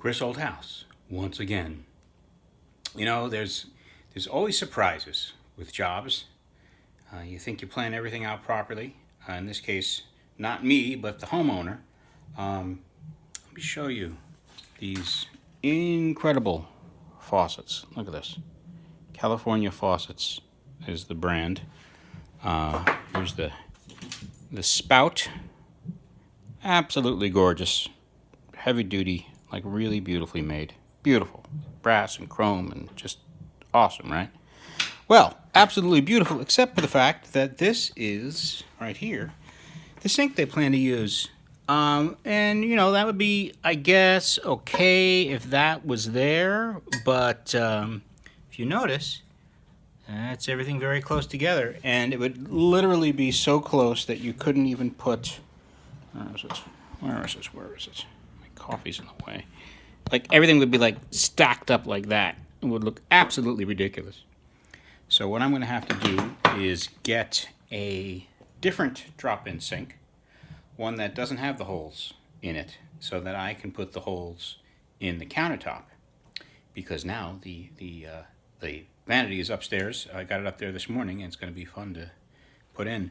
Chris Old House once again. You know, there's always surprises with jobs. You think you plan everything out properly. In this case, not me, but the homeowner. Let me show you these incredible faucets. Look at this. California Faucets is the brand. Here's the spout. Absolutely gorgeous. Heavy duty, like really beautifully made. Beautiful. Brass and chrome and just awesome, right? Well, absolutely beautiful, except for the fact that this is, right here, the sink they plan to use. And, you know, that would be, I guess, okay if that was there. But if you notice, that's everything very close together. And it would literally be so close that you couldn't even put... Where is it? Where is it? Where is it? My coffee's in the way. Like, everything would be, like, stacked up like that. It would look absolutely ridiculous. So what I'm going to have to do is get a different drop-in sink, one that doesn't have the holes in it, so that I can put the holes in the countertop. Because now the vanity is upstairs. I got it up there this morning, and it's going to be fun to put in.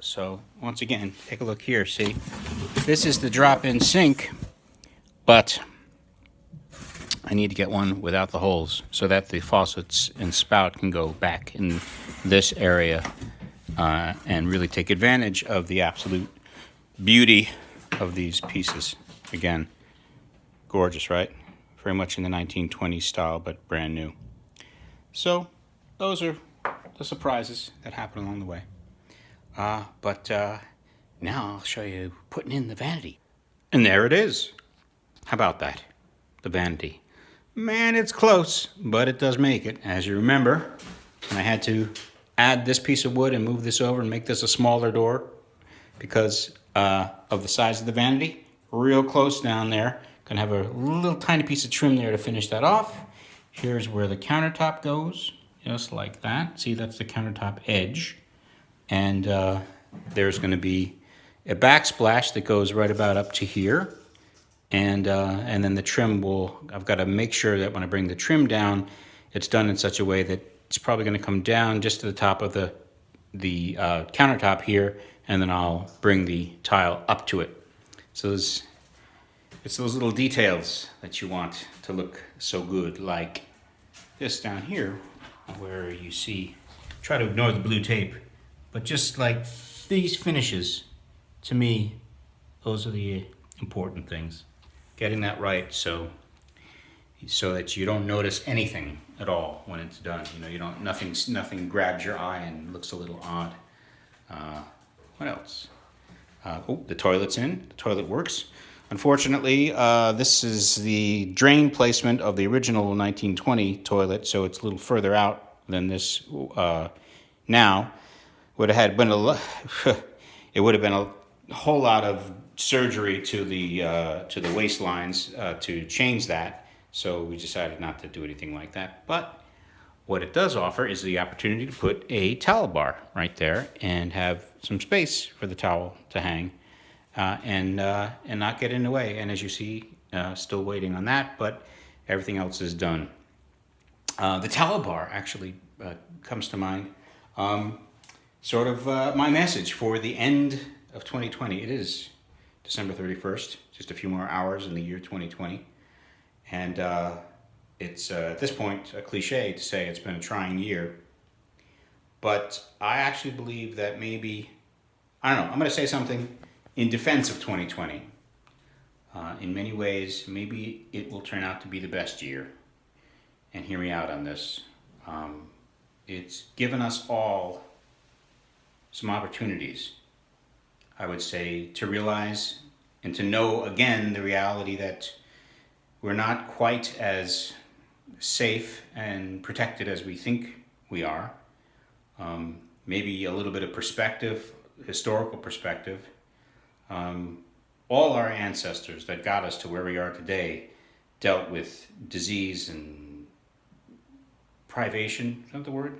So once again, take a look here. See, this is the drop-in sink, but I need to get one without the holes so that the faucets and spout can go back in this area and really take advantage of the absolute beauty of these pieces. Again, gorgeous, right? Very much in the 1920s style, but brand new. So those are the surprises that happen along the way. But now I'll show you putting in the vanity. And there it is. How about that? The vanity. Man, it's close, but it does make it. As you remember, I had to add this piece of wood and move this over and make this a smaller door because of the size of the vanity. Real close down there. Gonna have a little tiny piece of trim there to finish that off. Here's where the countertop goes, just like that. See, that's the countertop edge. And there's gonna be a backsplash that goes right about up to here. And then the trim I've got to make sure that when I bring the trim down, it's done in such a way that it's probably going to come down just to the top of the countertop here, and then I'll bring the tile up to it. So it's those little details that you want to look so good, like this down here, where you see, try to ignore the blue tape, but just like these finishes, to me, those are the important things. Getting that right so that you don't notice anything at all when it's done. You know, nothing grabs your eye and looks a little odd. What else? The toilet's in. The toilet works. Unfortunately, this is the drain placement of the original 1920 toilet, so it's a little further out than this now. It would have been a whole lot of surgery to the waistlines to change that, so we decided not to do anything like that. But what it does offer is the opportunity to put a towel bar right there and have some space for the towel to hang and not get in the way. And as you see, still waiting on that, but everything else is done. The towel bar actually comes to mind, sort of my message for the end of 2020. It is December 31st, just a few more hours in the year 2020. And it's, at this point, a cliche to say it's been a trying year. But I actually believe that maybe, I don't know, I'm going to say something in defense of 2020. In many ways, maybe it will turn out to be the best year. And hear me out on this. It's given us all some opportunities, I would say, to realize and to know again the reality that we're not quite as safe and protected as we think we are. Maybe a little bit of perspective, historical perspective. All our ancestors that got us to where we are today dealt with disease and privation, is that the word?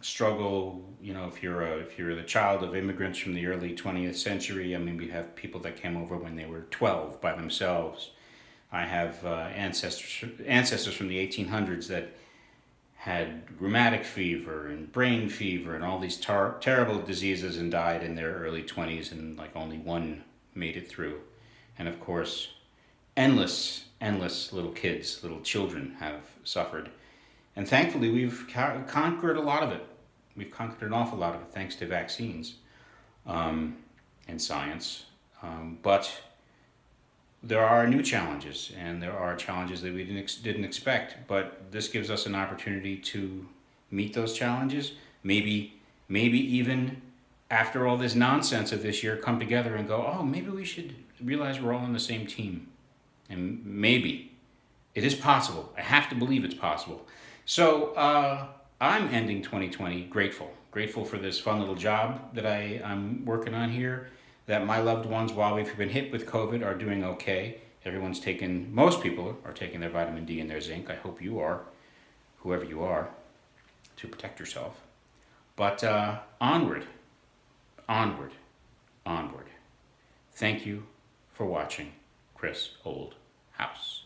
Struggle, you know, if you're the child of immigrants from the early 20th century, I mean, we have people that came over when they were 12 by themselves. I have ancestors from the 1800s that had rheumatic fever and brain fever and all these terrible diseases and died in their early 20s, and like only one made it through. And of course, endless little kids, little children have suffered. And thankfully, we've conquered a lot of it. We've conquered an awful lot of it thanks to vaccines and science. But there are new challenges, and there are challenges that we didn't expect. But this gives us an opportunity to meet those challenges. Maybe even after all this nonsense of this year, come together and go, oh, maybe we should realize we're all on the same team. And maybe it is possible. I have to believe it's possible. So I'm ending 2020 grateful for this fun little job that I'm working on here, that my loved ones, while we've been hit with COVID, are doing okay. Most people are taking their vitamin D and their zinc. I hope you are, whoever you are, to protect yourself. But onward. Thank you for watching Chris Old House.